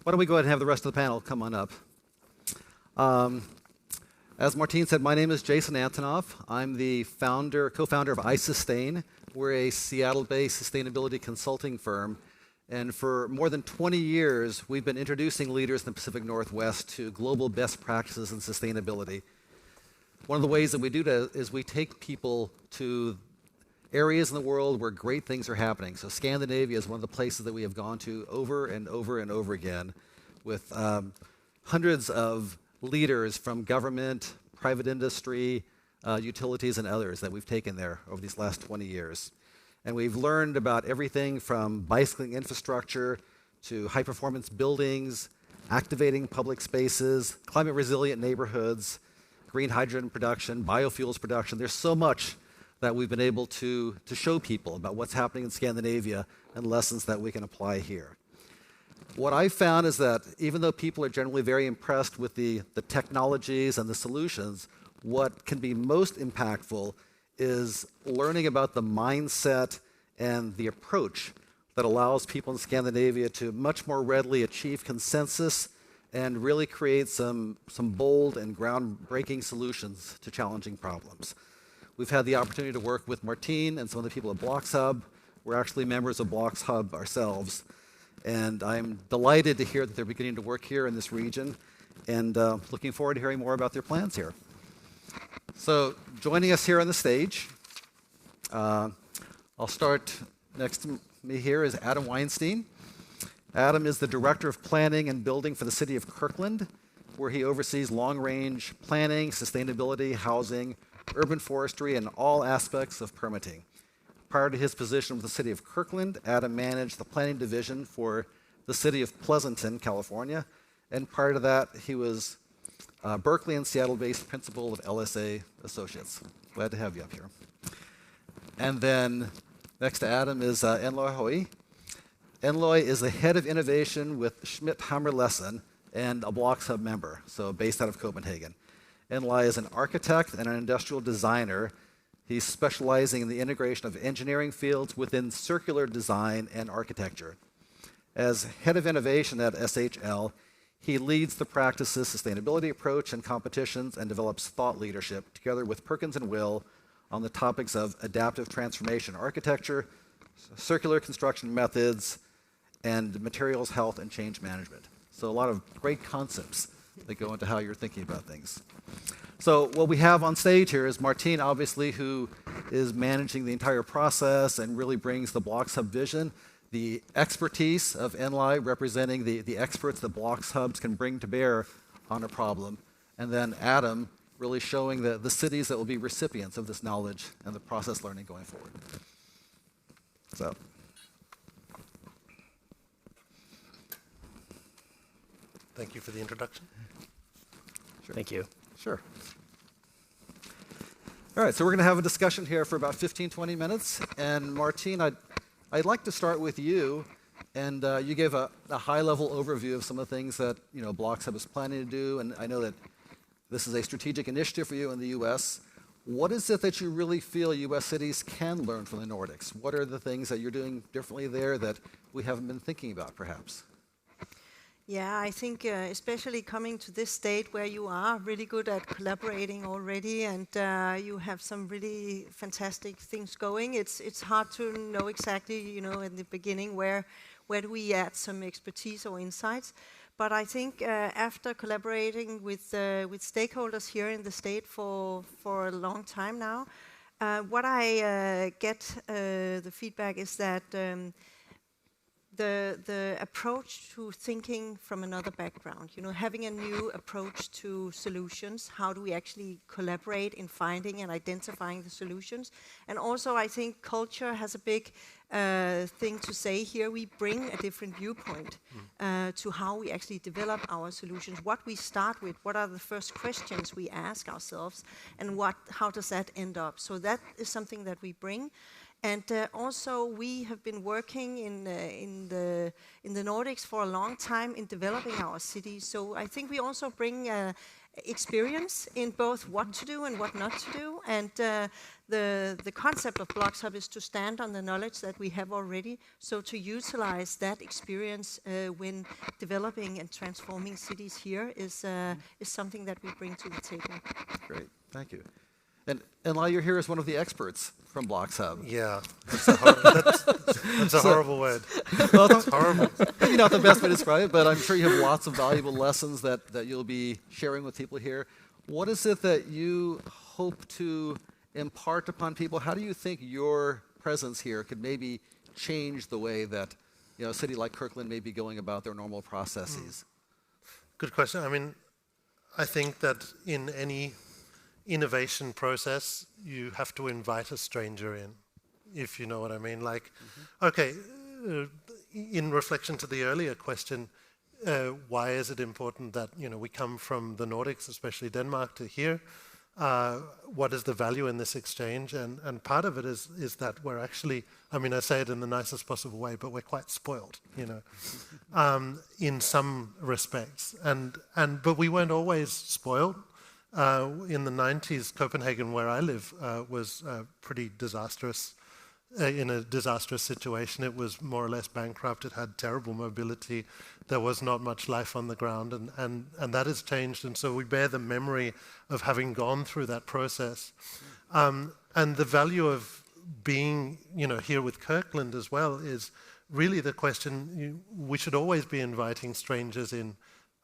why don't we go ahead and have the rest of the panel come on up. As Martine said, my name is Jayson Antonoff. I'm the co-founder of iSustain. We're a Seattle-based sustainability consulting firm. And for more than 20 years, we've been introducing leaders in the Pacific Northwest to global best practices in sustainability. One of the ways that we do that is we take people to areas in the world where great things are happening. So Scandinavia is one of the places that we have gone to over and over and over again with hundreds of leaders from government, private industry, utilities, and others that we've taken there over these last 20 years. And we've learned about everything from bicycling infrastructure to high-performance buildings, activating public spaces, climate-resilient neighborhoods, green hydrogen production, biofuels production. There's so much that we've been able to show people about what's happening in Scandinavia and lessons that we can apply here. What I've found is that even though people are generally very impressed with the technologies and the solutions, what can be most impactful is learning about the mindset and the approach that allows people in Scandinavia to much more readily achieve consensus and really create some bold and groundbreaking solutions to challenging problems. We've had the opportunity to work with Martine and some of the people at BLOXHUB. We're actually members of BLOXHUB ourselves. And I'm delighted to hear that they're beginning to work here in this region and looking forward to hearing more about their plans here. So joining us here on the stage, I'll start next to me here is Adam Weinstein. Adam is the Director of Planning and Building for the City of Kirkland, where he oversees long-range planning, sustainability, housing, urban forestry, and all aspects of permitting. Prior to his position with the City of Kirkland, Adam managed the planning division for the City of Pleasanton, California, and prior to that, he was Berkeley and Seattle-based principal of LSA Associates. Glad to have you up here. And then next to Adam is Enlai Hooi. Enlai is the head of innovation with Schmidt Lassen and a BLOXHUB member, so based out of Copenhagen. Enlai is an architect and an industrial designer. He's specializing in the integration of engineering fields within circular design and architecture. As head of innovation at SHL, he leads the practice's sustainability approach and competitions and develops thought leadership together with Perkins and Will on the topics of adaptive transformation architecture, circular construction methods, and materials health and change management. So a lot of great concepts that go into how you're thinking about things. So what we have on stage here is Martine, obviously, who is managing the entire process and really brings the BLOXHUB vision, the expertise of Enlai representing the experts that BLOXHUBs can bring to bear on a problem, and then Adam really showing the cities that will be recipients of this knowledge and the process learning going forward. So. Thank you for the introduction. Sure. Thank you. Sure. All right, so we're going to have a discussion here for about 15, 20 minutes. And Martine, I'd like to start with you. And you gave a high-level overview of some of the things that BLOXHUB is planning to do. And I know that this is a strategic initiative for you in the U.S. What is it that you really feel U.S. cities can learn from the Nordics? What are the things that you're doing differently there that we haven't been thinking about, perhaps? Yeah, I think especially coming to this state where you are really good at collaborating already and you have some really fantastic things going, it's hard to know exactly, in the beginning where do we add some expertise or insights. But I think after collaborating with stakeholders here in the state for a long time now, what I get the feedback is that the approach to thinking from another background, having a new approach to solutions, how do we actually collaborate in finding and identifying the solutions. And also I think culture has a big thing to say here. We bring a different viewpoint to how we actually develop our solutions, what we start with, what are the first questions we ask ourselves, and how does that end up. So that is something that we bring. And also, we have been working in the Nordics for a long time in developing our cities. So I think we also bring experience in both what to do and what not to do. And the concept of BLOXHUB is to stand on the knowledge that we have already, so to utilize that experience when developing and transforming cities here is something that we bring to the table. Great, thank you. And Enlai, you're here as one of the experts from BLOXHUB. Yeah, that's a horrible word. Well, It's horrible. maybe not the best way to describe it, but I'm sure you have lots of valuable lessons that you'll be sharing with people here. What is it that you hope to impart upon people? How do you think your presence here could maybe change the way that a city like Kirkland may be going about their normal processes? Good question. I mean, I think that in any innovation process, you have to invite a stranger in, if you know what I mean. Like, okay, in reflection to the earlier question, why is it important that we come from the Nordics, especially Denmark, to here? What is the value in this exchange? And part of it is that we're actually, I mean, I say it in the nicest possible way, but we're quite spoiled, in some respects. But we weren't always spoiled. In the 90s, Copenhagen, where I live, was pretty disastrous, in a disastrous situation. It was more or less bankrupt. It had terrible mobility. There was not much life on the ground, and that has changed. And so we bear the memory of having gone through that process. And the value of being, here with Kirkland as well is really the question, we should always be inviting strangers in.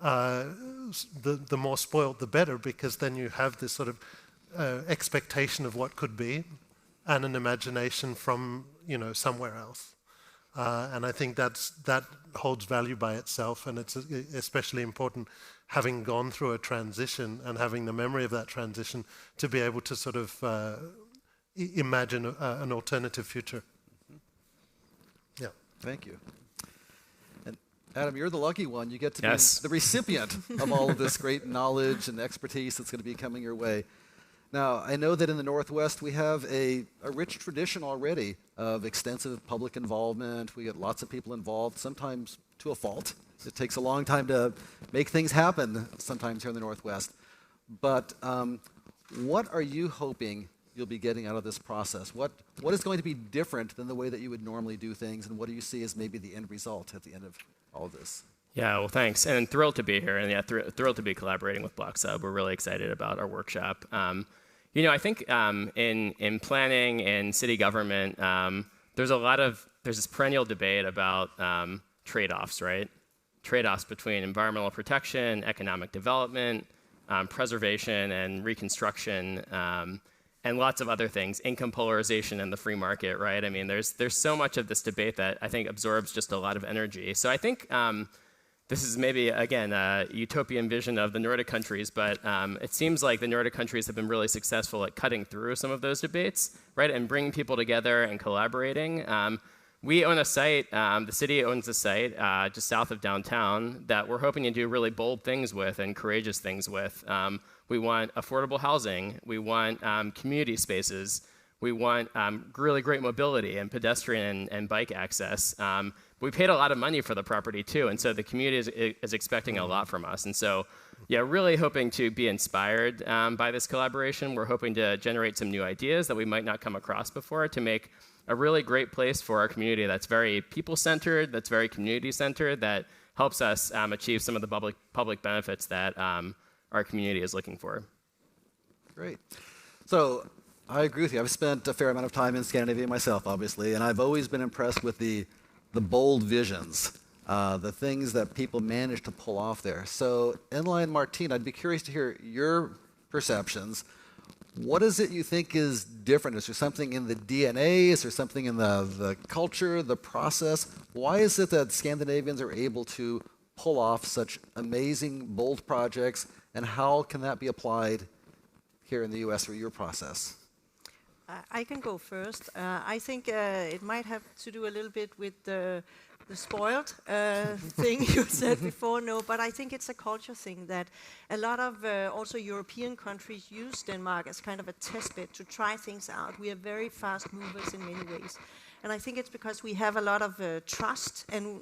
The more spoiled, the better, because then you have this sort of expectation of what could be and an imagination from, somewhere else. And I think that holds value by itself, and it's especially important, having gone through a transition and having the memory of that transition, to be able to sort of imagine an alternative future. Yeah. Thank you. Adam, you're the lucky one. You get to Yes. be the recipient of all of this great knowledge and expertise that's going to be coming your way. Now, I know that in the Northwest we have a rich tradition already of extensive public involvement. We get lots of people involved, sometimes to a fault. It takes a long time to make things happen sometimes here in the Northwest. But what are you hoping you'll be getting out of this process? What is going to be different than the way that you would normally do things, and what do you see as maybe the end result at the end of all of this? Yeah, well, thanks. And thrilled to be here, and thrilled to be collaborating with BLOXHUB. We're really excited about our workshop. I think in planning and city government, there's this perennial debate about trade-offs, right? Trade-offs between environmental protection, economic development, preservation and reconstruction, and lots of other things, income polarization and the free market, right? I mean, there's so much of this debate that I think absorbs just a lot of energy. So I think this is maybe, again, a utopian vision of the Nordic countries, but it seems like the Nordic countries have been really successful at cutting through some of those debates, right, and bringing people together and collaborating. We own a site, the city owns a site just south of downtown that we're hoping to do really bold things with and courageous things with. We want affordable housing. We want community spaces. We want really great mobility and pedestrian and bike access. We paid a lot of money for the property too, and so the community is expecting a lot from us. And so, yeah, really hoping to be inspired by this collaboration. We're hoping to generate some new ideas that we might not come across before to make a really great place for our community that's very people-centered, that's very community-centered, that helps us achieve some of the public benefits that our community is looking for. Great. So I agree with you. I've spent a fair amount of time in Scandinavia myself, obviously, and I've always been impressed with the bold visions, the things that people manage to pull off there. So Enlai and Martine, I'd be curious to hear your perceptions. What is it you think is different? Is there something in the DNA? Is there something in the culture, the process? Why is it that Scandinavians are able to pull off such amazing, bold projects, and how can that be applied here in the U.S. through your process? I can go first. I think it might have to do a little bit with the spoiled thing you said before. No, but I think it's a culture thing that a lot of also European countries use Denmark as kind of a test bed to try things out. We are very fast movers in many ways. And I think it's because we have a lot of trust, and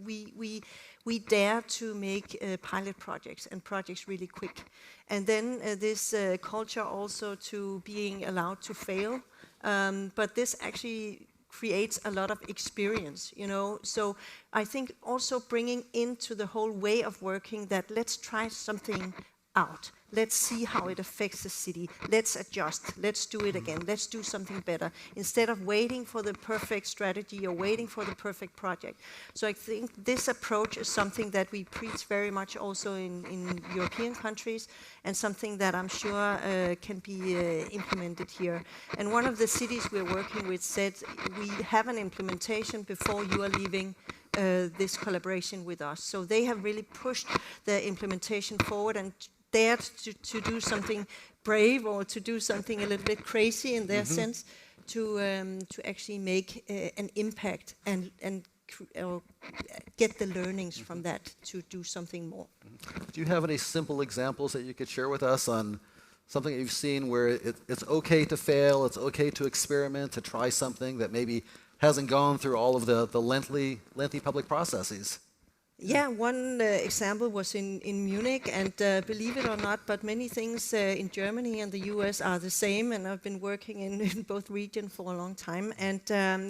we dare to make pilot projects and projects really quick. And then this culture also to being allowed to fail. But this actually creates a lot of experience, you know. So I think also bringing into the whole way of working that let's try something out. Let's see how it affects the city. Let's adjust. Let's do it again. Let's do something better instead of waiting for the perfect strategy or waiting for the perfect project. So I think this approach is something that we preach very much also in European countries, and something that I'm sure can be implemented here. And one of the cities we're working with said, we have an implementation before you are leaving this collaboration with us. So they have really pushed the implementation forward and dared to do something brave or to do something a little bit crazy in their sense to actually make an impact and get the learnings from that to do something more. Do you have any simple examples that you could share with us on something that you've seen where it's okay to fail, it's okay to experiment, to try something that maybe hasn't gone through all of the lengthy public processes? Yeah, one example was in Munich, and believe it or not, but many things in Germany and the US are the same, and I've been working in both regions for a long time. And,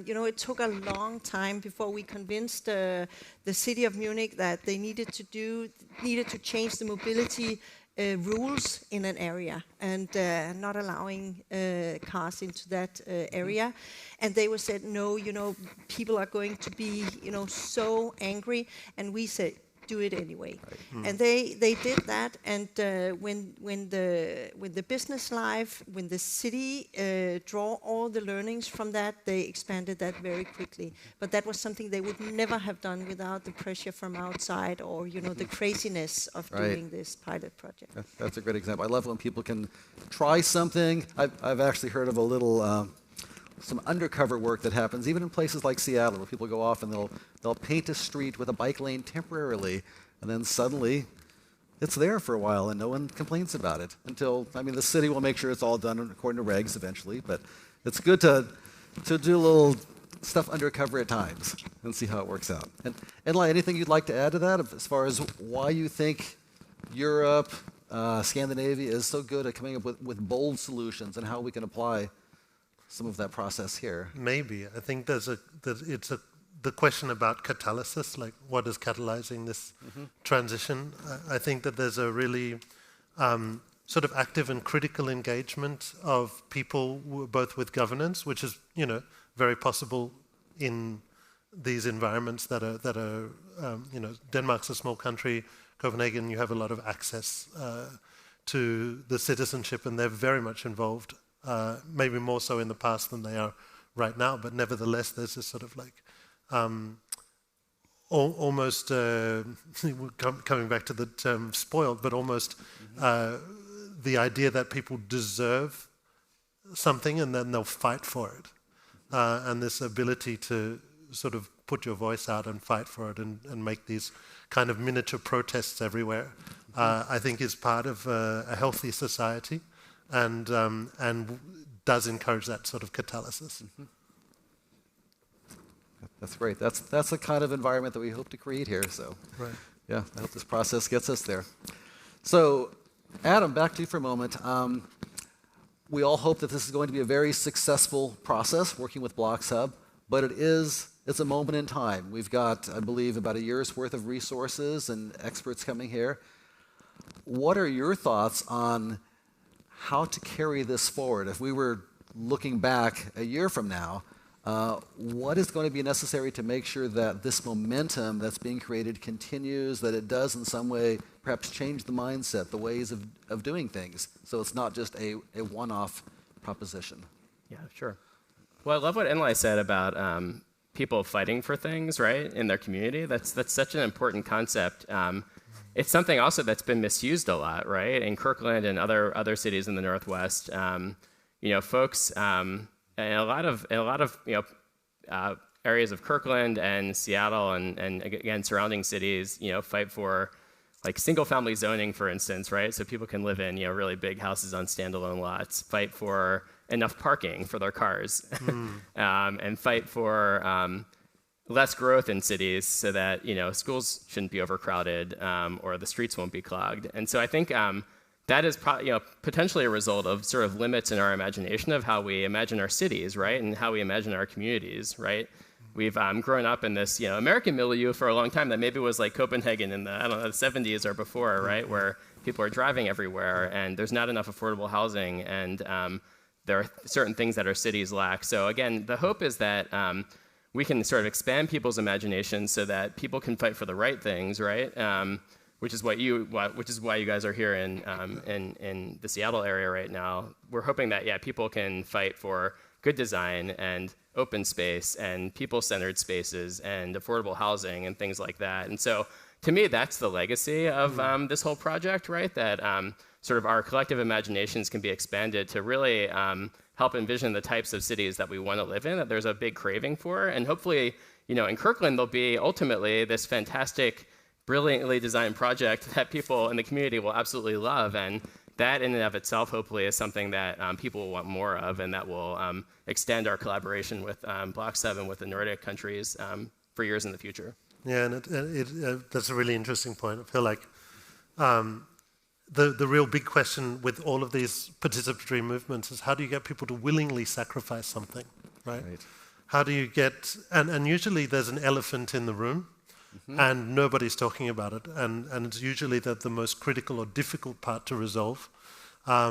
you know, it took a long time before we convinced the city of Munich that they needed to change the mobility rules in an area and not allowing cars into that area. And they were said, no, you know, people are going to be, you know, so angry. And we said, do it anyway. Right. And they did that. And when the business life, when the city draw all the learnings from that, they expanded that very quickly. But that was something they would never have done without the pressure from outside or, you know, the craziness of doing this pilot project. That's a great example. I love when people can try something. I've actually heard of a little some undercover work that happens even in places like Seattle, where people go off and they'll paint a street with a bike lane temporarily, and then suddenly it's there for a while and no one complains about it until, I mean, the city will make sure it's all done according to regs eventually, but it's good to do a little stuff undercover at times and see how it works out. And Enlai, anything you'd like to add to that as far as why you think Europe, Scandinavia is so good at coming up with bold solutions and how we can apply some of that process here? Maybe. I think the question about catalysis, like what is catalyzing this transition. I think that there's a really sort of active and critical engagement of people, both with governance, which is, you know, very possible in these environments that are you know, Denmark's a small country. Copenhagen, you have a lot of access to the citizenship, and they're very much involved. Maybe more so in the past than they are right now, but nevertheless, there's this sort of like almost coming back to the term spoiled, but almost the idea that people deserve something and then they'll fight for it, and this ability to sort of put your voice out and fight for it and make these kind of miniature protests everywhere, I think is part of a healthy society. And does encourage that sort of catalysis. That's great. That's the kind of environment that we hope to create here. So, right. Yeah, I hope this process gets us there. So, Adam, back to you for a moment. We all hope that this is going to be a very successful process working with BLOXHUB, but it's a moment in time. We've got, I believe, about a year's worth of resources and experts coming here. What are your thoughts on how to carry this forward? If we were looking back a year from now, what is going to be necessary to make sure that this momentum that's being created continues, that it does in some way perhaps change the mindset, the ways of doing things, so it's not just a one-off proposition? Yeah, sure. Well, I love what Enlai said about people fighting for things, right, in their community. That's such an important concept. It's something also that's been misused a lot, right? In Kirkland and other cities in the Northwest, you know, folks in a lot of you know areas of Kirkland and Seattle and again surrounding cities, you know, fight for like single-family zoning, for instance, right? So people can live in, you know, really big houses on standalone lots. Fight for enough parking for their cars, and fight for less growth in cities so that schools shouldn't be overcrowded or the streets won't be clogged. And so I think that is potentially a result of sort of limits in our imagination of how we imagine our cities, right, and how we imagine our communities, right? We've grown up in this American milieu for a long time that maybe was like Copenhagen in the, I don't know, the 70s or before, right, where people are driving everywhere and there's not enough affordable housing, and there are certain things that our cities lack. So again, the hope is that we can sort of expand people's imaginations so that people can fight for the right things, right? Which is why you guys are here in the Seattle area right now. We're hoping that people can fight for good design and open space and people-centered spaces and affordable housing and things like that. And so, to me, that's the legacy of this whole project, right? That sort of our collective imaginations can be expanded to really help envision the types of cities that we want to live in, that there's a big craving for. And hopefully, in Kirkland, there'll be ultimately this fantastic, brilliantly designed project that people in the community will absolutely love. And that in and of itself, hopefully, is something that people will want more of, and that will extend our collaboration with BLOXHUB and with the Nordic countries for years in the future. Yeah, and that's a really interesting point. I feel like the real big question with all of these participatory movements is how do you get people to willingly sacrifice something, right? How do you get, and usually there's an elephant in the room, and nobody's talking about it, and it's usually the most critical or difficult part to resolve. I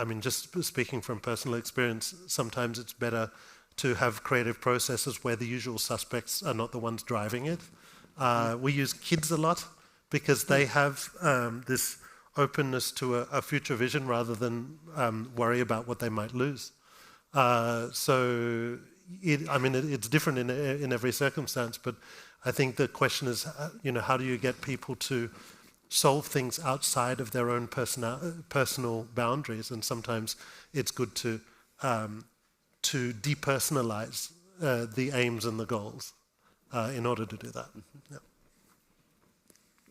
mean, just speaking from personal experience, sometimes it's better to have creative processes where the usual suspects are not the ones driving it. We use kids a lot because they have this openness to a future vision rather than worry about what they might lose. So, it's different in every circumstance, but I think the question is, how do you get people to solve things outside of their own personal boundaries? And sometimes it's good to depersonalize the aims and the goals in order to do that.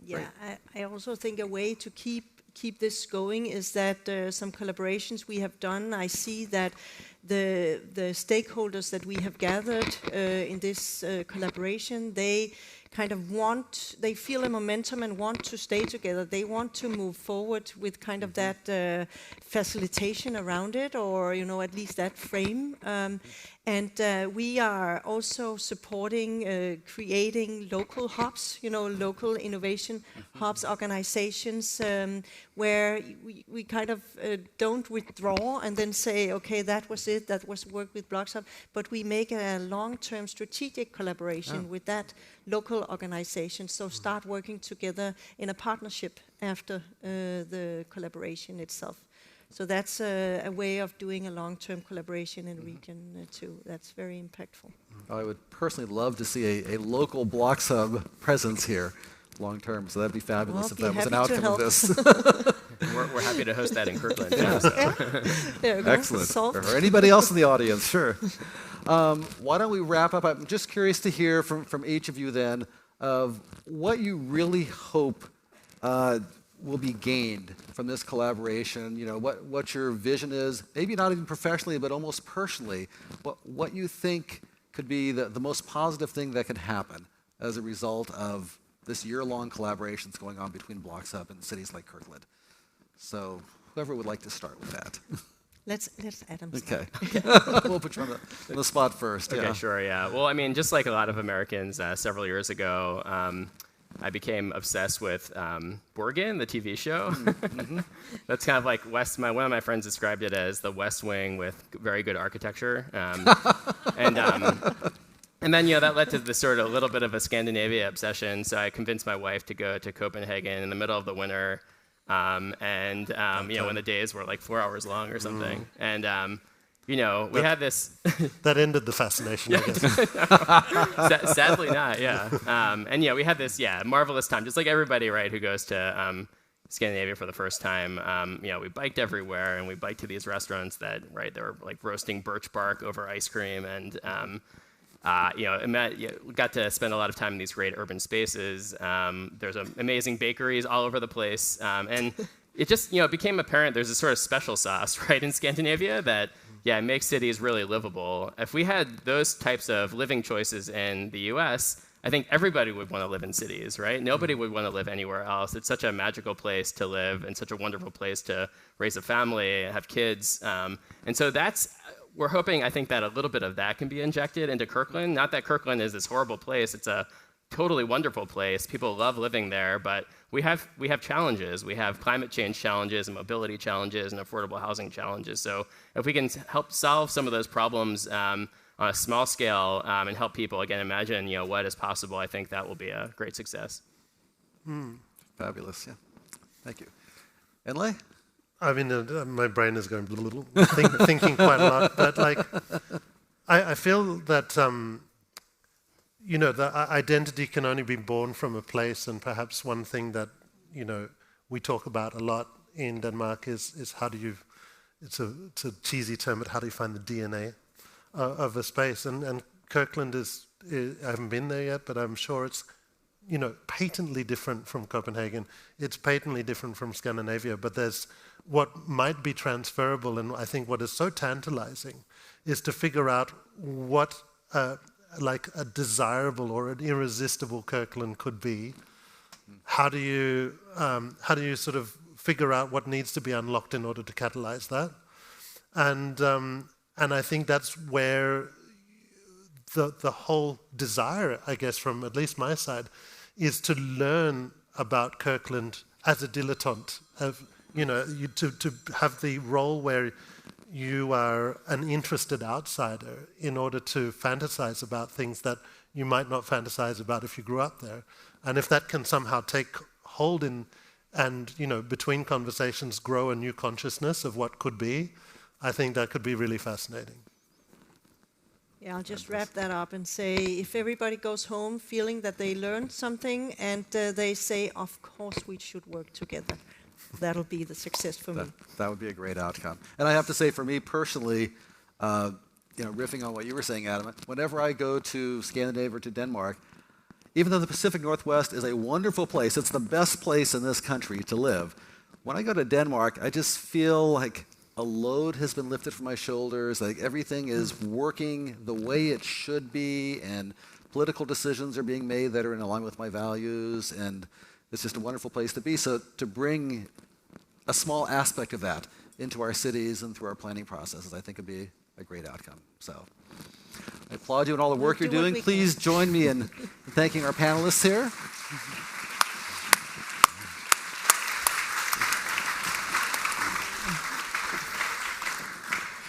Yeah, I also think a way to keep this going is that some collaborations we have done, I see that the stakeholders that we have gathered in this collaboration, they kind of they feel a momentum and want to stay together. They want to move forward with kind of that facilitation around it, or at least that frame. And we are also supporting creating local hubs, local innovation hubs, organizations where we kind of don't withdraw and then say, okay, that was it, that was work with BLOXHUB, but we make a long-term strategic collaboration with that local organization. So start working together in a partnership after the collaboration itself. So that's a way of doing a long-term collaboration in the region too. That's very impactful. I would personally love to see a local BLOXHUB presence here long-term, so that'd be fabulous if that was an outcome of this. We're happy to host that in Kirkland. There we go. Excellent. Solved. Or anybody else in the audience, sure. Why don't we wrap up? I'm just curious to hear from each of you then of what you really hope will be gained from this collaboration, what your vision is, maybe not even professionally, but almost personally, what you think could be the most positive thing that can happen as a result of this year-long collaboration that's going on between BLOXHUB and cities like Kirkland. So whoever would like to start with that. Let's Adam start. Okay. We'll put you on the spot first. Okay, sure, yeah. Well, I mean, just like a lot of Americans, several years ago, I became obsessed with Borgen, the TV show. That's kind of like one of my friends described it as the West Wing with very good architecture. And then, that led to this sort of little bit of a Scandinavia obsession. So I convinced my wife to go to Copenhagen in the middle of the winter. When the days were like 4 hours long or something. And, we had this... That ended the fascination, I guess. Sadly not, yeah. We had this, marvelous time, just like everybody, right, who goes to Scandinavia for the first time. We biked everywhere, and we biked to these restaurants that, right, they were like roasting birch bark over ice cream, and, got to spend a lot of time in these great urban spaces. There's amazing bakeries all over the place, and it just, became apparent there's a sort of special sauce, right, in Scandinavia that yeah, it makes cities really livable. If we had those types of living choices in the US, I think everybody would want to live in cities, right? Nobody would want to live anywhere else. It's such a magical place to live and such a wonderful place to raise a family, have kids. And so we're hoping, I think, that a little bit of that can be injected into Kirkland. Not that Kirkland is this horrible place. It's a totally wonderful place. People love living there, but we have challenges. We have climate change challenges and mobility challenges and affordable housing challenges. So if we can help solve some of those problems on a small scale and help people, again, imagine what is possible, I think that will be a great success. Fabulous, yeah. Thank you. Enlai? I mean, my brain is going thinking quite a lot, but like, I feel that, the identity can only be born from a place, and perhaps one thing that, we talk about a lot in Denmark is how do you, it's a cheesy term, but how do you find the DNA of a space? And Kirkland I haven't been there yet, but I'm sure it's, patently different from Copenhagen. It's patently different from Scandinavia, but there's what might be transferable, and I think what is so tantalizing is to figure out what like a desirable or an irresistible Kirkland could be. How do you sort of figure out what needs to be unlocked in order to catalyze that? And I think that's where the whole desire, I guess, from at least my side, is to learn about Kirkland as a dilettante, to have the role where you are an interested outsider in order to fantasize about things that you might not fantasize about if you grew up there. And if that can somehow take hold and between conversations grow a new consciousness of what could be, I think that could be really fascinating. Yeah, I'll just wrap that up and say, if everybody goes home feeling that they learned something and they say, of course we should work together, that'll be the success for me. That would be a great outcome. And I have to say, for me personally, riffing on what you were saying, Adam, whenever I go to Scandinavia or to Denmark, even though the Pacific Northwest is a wonderful place, it's the best place in this country to live, when I go to Denmark, I just feel like a load has been lifted from my shoulders, like everything is working the way it should be, and political decisions are being made that are in line with my values, and it's just a wonderful place to be. So to bring a small aspect of that into our cities and through our planning processes, I think would be a great outcome. So I applaud you and all the work you're doing. Please join me in thanking our panelists here.